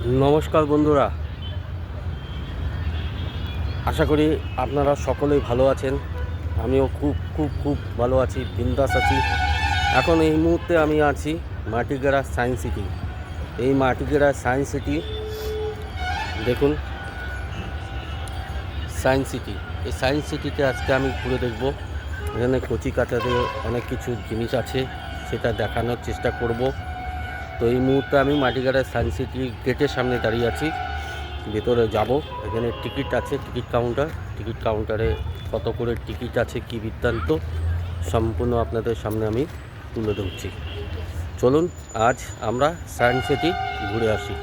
নমস্কার বন্ধুরা, আশা করি আপনারা সকলেই ভালো আছেন। আমিও খুব খুব খুব ভালো আছি, বিন্দাস আছি। এখন এই মুহূর্তে আমি আছি মাটিগ্রাস সায়েন্স সিটি। এই মাটিগ্রাস সায়েন্স সিটি দেখুন, সায়েন্স সিটি। এই সায়েন্স সিটিতে আজকে আমি ঘুরে দেখব। এখানে কচি কাচাদের অনেক কিছু জিনিস আছে, সেটা দেখানোর চেষ্টা করব। তো এই মুহূর্তে আমি মাটিগ্রাস সায়েন্স সিটির গেটের সামনে দাঁড়িয়ে আছি। ভেতরে যাব, এখানে টিকিট আছে, টিকিট কাউন্টারে কত করে টিকিট আছে, কি বৃত্তান্ত সম্পূর্ণ আপনাদের সামনে আমি তুলে ধরছি। চলুন আজ আমরা সায়েন্স সিটি ঘুরে আসি।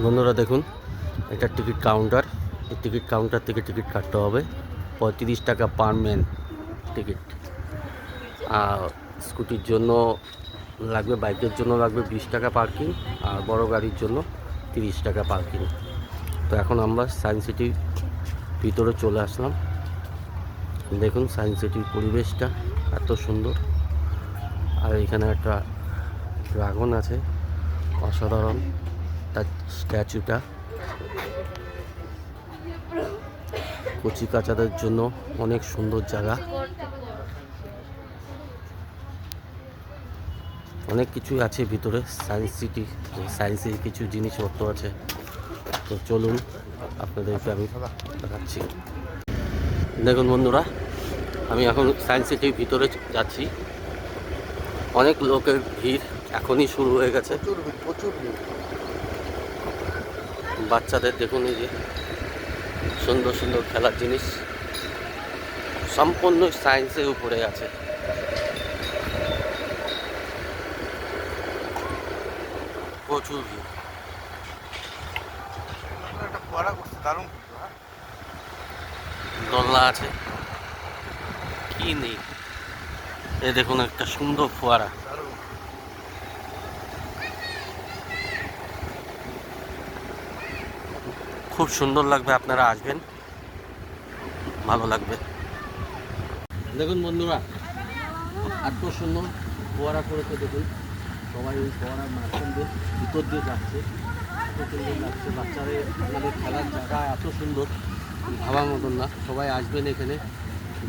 বন্ধুরা দেখুন, এটা টিকিট কাউন্টার। এই টিকিট কাউন্টার থেকে টিকিট কাটতে হবে 35 টাকা পার ম্যান টিকিট। আর স্কুটির জন্য লাগবে, বাইকের জন্য লাগবে 20 টাকা পার্কিং, আর বড় গাড়ির জন্য 30 টাকা পার্কিং। তো এখন আমরা সায়েন্স সিটির ভিতরে চলে আসলাম। দেখুন সায়েন্স সিটির পরিবেশটা এত সুন্দর। আর এখানে একটা ড্রাগন আছে, অসাধারণ তার স্ট্যাচুটা। কচি কাচাদের জন্য অনেক সুন্দর জায়গা, অনেক কিছুই আছে ভিতরে। সায়েন্স সিটি, সায়েন্সের কিছু জিনিসপত্র আছে। তো চলুন আপনাদেরকে আমি দেখাচ্ছি। দেখুন বন্ধুরা, আমি এখন সায়েন্স সিটির ভিতরে যাচ্ছি। অনেক লোকের ভিড় এখনই শুরু হয়ে গেছে, প্রচুর ভিড়। বাচ্চাদের দেখুন, এই যে সুন্দর সুন্দর খেলার জিনিস, সম্পূর্ণ সায়েন্সের উপরে আছে। প্রচুর ভিড়। দোলনা আছে, কি নেই। এই দেখুন একটা সুন্দর ফোয়ারা, খুব সুন্দর লাগবে। আপনারা আসবেন, ভালো লাগবে। দেখুন বন্ধুরা, এত সুন্দর ফোয়ারা করেছে। দেখুন সবাই ওই ফোয়ারার মাঝখান দিয়ে ভিতর দিয়ে যাচ্ছে, এত সুন্দর লাগছে। বাচ্চাদের মানে খেলার জায়গা এত সুন্দর, ভাবার মতন না। সবাই আসবেন এখানে।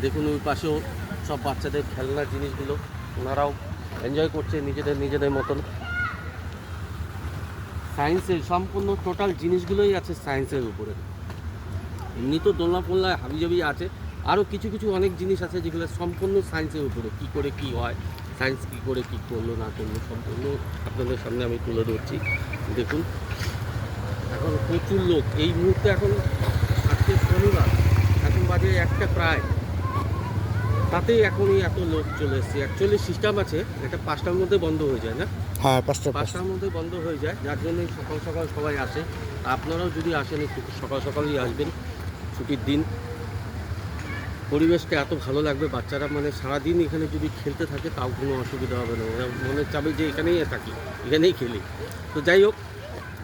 দেখুন ওই পাশেও সব বাচ্চাদের খেলনার জিনিসগুলো, ওনারাও এনজয় করছে নিজেদের মতন। সায়েন্সের সম্পূর্ণ টোটাল জিনিসগুলোই আছে সায়েন্সের উপরে। এমনি তো দোলনা ফোলনা হাবিজাবি আছে, আরও কিছু কিছু অনেক জিনিস আছে যেগুলো সম্পূর্ণ সায়েন্সের উপরে। কী করে কী হয়, সায়েন্স কী করে কী করলো না করলো, সম্পূর্ণ আপনাদের সামনে আমি তুলে ধরছি। দেখুন এখন প্রচুর লোক এই মুহূর্তে, এখন আজকে শনিবার, এখন বাজে 1টা প্রায়, তাতেই এখনই এত লোক চলে এসছে। অ্যাকচুয়ালি সিস্টেম আছে, এটা 5টার মধ্যে বন্ধ হয়ে যায় না? হ্যাঁ, 5টার মধ্যে বন্ধ হয়ে যায়, যার জন্যই সকাল সকাল সবাই আসে। আপনারাও যদি আসেন একটু সকাল সকালই আসবেন, ছুটির দিন। পরিবেশটা এত ভালো লাগবে, বাচ্চারা মানে সারাদিন এখানে যদি খেলতে থাকে তাও কোনো অসুবিধা হবে না। ওরা মনে চাবে যে এখানেই থাকি, এখানেই খেলি। তো যাই হোক,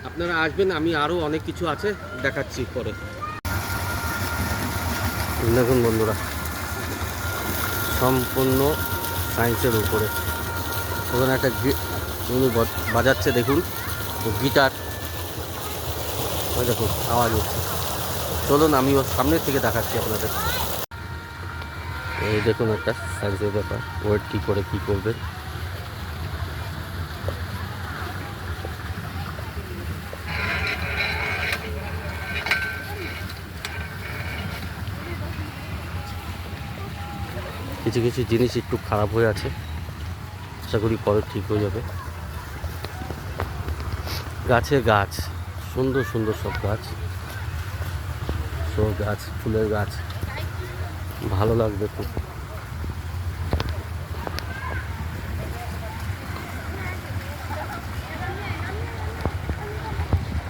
আপনারা আসবেন, আমি আরও অনেক কিছু আছে দেখাচ্ছি পরে। দেখুন বন্ধুরা, সম্পূর্ণ সায়েন্সের উপরে। ওখানে একটা উনি বাজাচ্ছে, দেখুন গিটার, ওই দেখুন আওয়াজ হচ্ছে। চলুন আমি ওর সামনের থেকে দেখাচ্ছি আপনাদের। এই দেখুন একটা সায়েন্সের ব্যাপার, ওয়েট কী করে কী করবে। কিছু কিছু জিনিস একটু খারাপ হয়ে আছে, আশা করি পরে ঠিক হয়ে যাবে। গাছে গাছ, সুন্দর সুন্দর সব গাছ, সব গাছ, ফুলের গাছ, ভালো লাগবে খুব।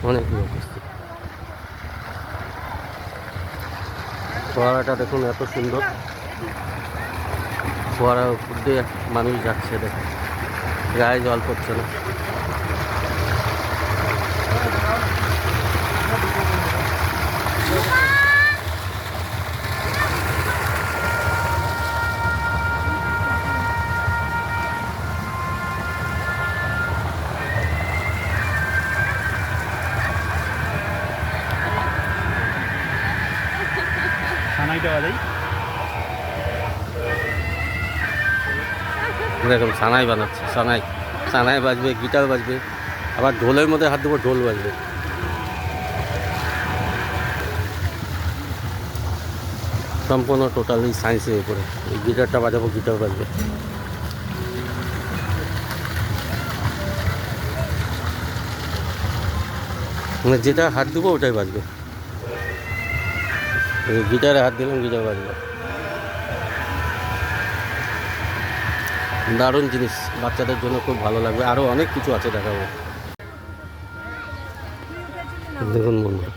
অনেক লোক এসছে। ফোয়ারাটা দেখুন এত সুন্দর, ফোয়ারার উপর দিয়ে মানুষ যাচ্ছে, দেখুন গায়ে জল পড়ছে না। সানাইটা বাজাই। দেখুন সানাই বানাচ্ছে, সানাই বাজবে, গিটার বাজবে, আবার ঢোলের মধ্যে হাত দেবো, ঢোল বাজবে। সম্পূর্ণ টোটালি সায়েন্সের উপরে। এই গিটারটা বাজাবো, গিটার বাজবে। মানে যেটা হাত দেবো ওটাই বাজবে। গিটারে হাত দিলাম, গিটার বাজবে। দারুণ জিনিস, বাচ্চাদের জন্য খুব ভালো লাগবে। আরও অনেক কিছু আছে দেখাবো। দেখুন বন্ধুরা,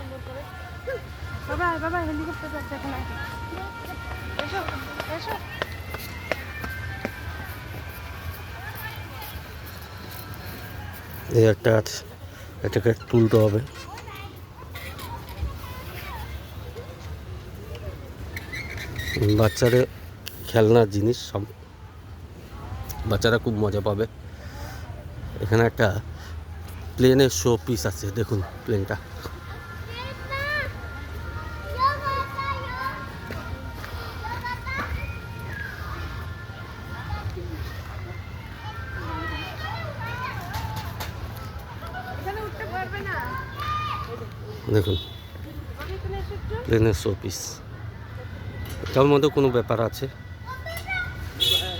এই একটা আছে, এটাকে তুলতে হবে। বাচ্চাদের খেলনার জিনিস সব, বাচ্চারা খুব মজা পাবে। এখানে একটা প্লেনের শো পিস আছে, দেখুন প্লেনটা। দেখুন প্লেনের শো পিস, তার মধ্যে কোনো ব্যাপার আছে।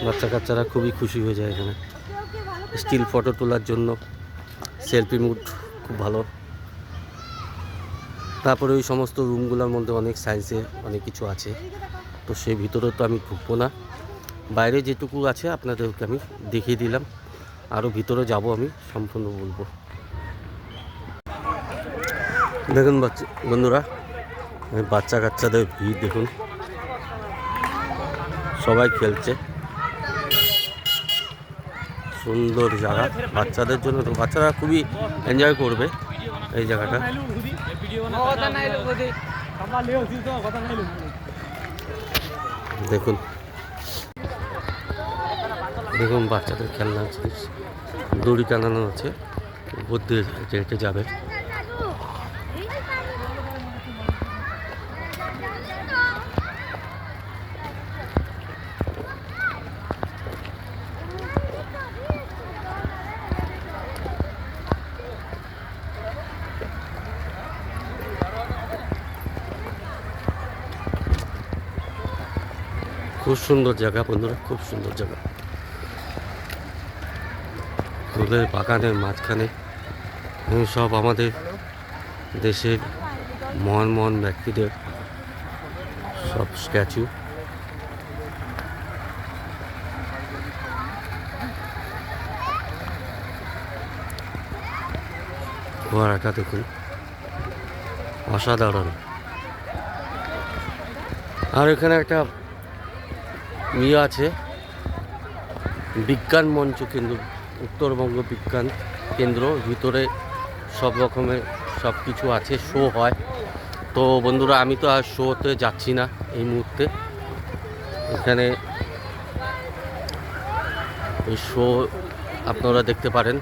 বাচ্চা কাচ্চারা খুবই খুশি হয়ে যায় এখানে। স্টিল ফটো তোলার জন্য সেলফি মুড খুব ভালো। তারপরে ওই সমস্ত রুমগুলোর মধ্যে অনেক সায়েন্সের অনেক কিছু আছে, তো সেই ভিতরে তো আমি ঢুকবো না। বাইরে যেটুকু আছে আপনাদেরকে আমি দেখিয়ে দিলাম, আরও ভিতরে যাব আমি, সম্পূর্ণ বলবো। দেখুন বন্ধুরা, বাচ্চা কাচ্চাদের ভিড় দেখুন, সবাই খেলছে। সুন্দর জায়গা বাচ্চাদের জন্য, তো বাচ্চারা খুবই এনজয় করবে এই জায়গাটা। দেখুন দেখুন বাচ্চাদের খেলনা জিনিস, দড়ি টানানো আছে, উপর দিয়ে হেঁটে যাবে। খুব সুন্দর জায়গা বন্ধুরা, খুব সুন্দর জায়গা। ফুলের বাগানের মাঝখানে সব আমাদের দেশের মহান মহান ব্যক্তিদের সব স্ট্যাচু। ফোয়ারাটা দেখুন, অসাধারণ। আর এখানে একটা ইয়ে আছে, বিজ্ঞান মঞ্চ কেন্দ্র, উত্তরবঙ্গ বিজ্ঞান কেন্দ্র। ভিতরে সব রকমের সব কিছু আছে, শো হয়। তো বন্ধুরা, আমি তো আর শোতে যাচ্ছি না এই মুহূর্তে। এখানে এই শো আপনারা দেখতে পারেন।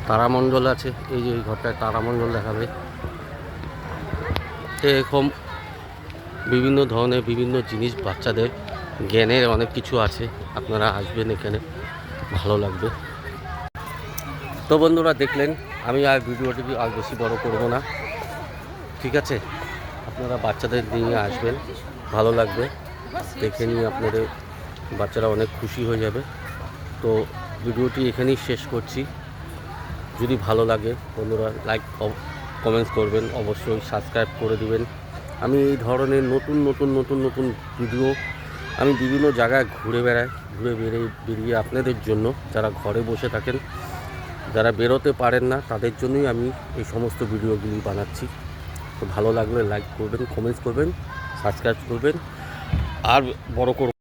তারামণ্ডল আছে, এই যে ঘরটায় তারামণ্ডল দেখাবে। এরকম বিভিন্ন ধরনের বিভিন্ন জিনিস, বাচ্চাদের জ্ঞানের অনেক কিছু আছে। আপনারা আসবেন এখানে, ভালো লাগবে। তো বন্ধুরা দেখলেন, আমি আর ভিডিওটি আর বেশি বড় করব না, ঠিক আছে? আপনারা বাচ্চাদের নিয়ে আসবেন, ভালো লাগবে দেখে নিয়ে, আপনাদের বাচ্চারা অনেক খুশি হয়ে যাবে। তো ভিডিওটি এখানেই শেষ করছি। যদি ভালো লাগে বন্ধুরা, লাইক কমেন্টস করবেন, অবশ্যই সাবস্ক্রাইব করে দিবেন। আমি এই ধরনের নতুন নতুন নতুন নতুন ভিডিও আমি বিভিন্ন জায়গায় ঘুরে বেরিয়ে আপনাদের জন্য, যারা ঘরে বসে থাকেন, যারা বেরোতে পারেন না, তাদের জন্যই আমি এই সমস্ত ভিডিওগুলি বানাচ্ছি। তো ভালো লাগলে লাইক করবেন, কমেন্টস করবেন, সাবস্ক্রাইব করবেন। আর বড় করব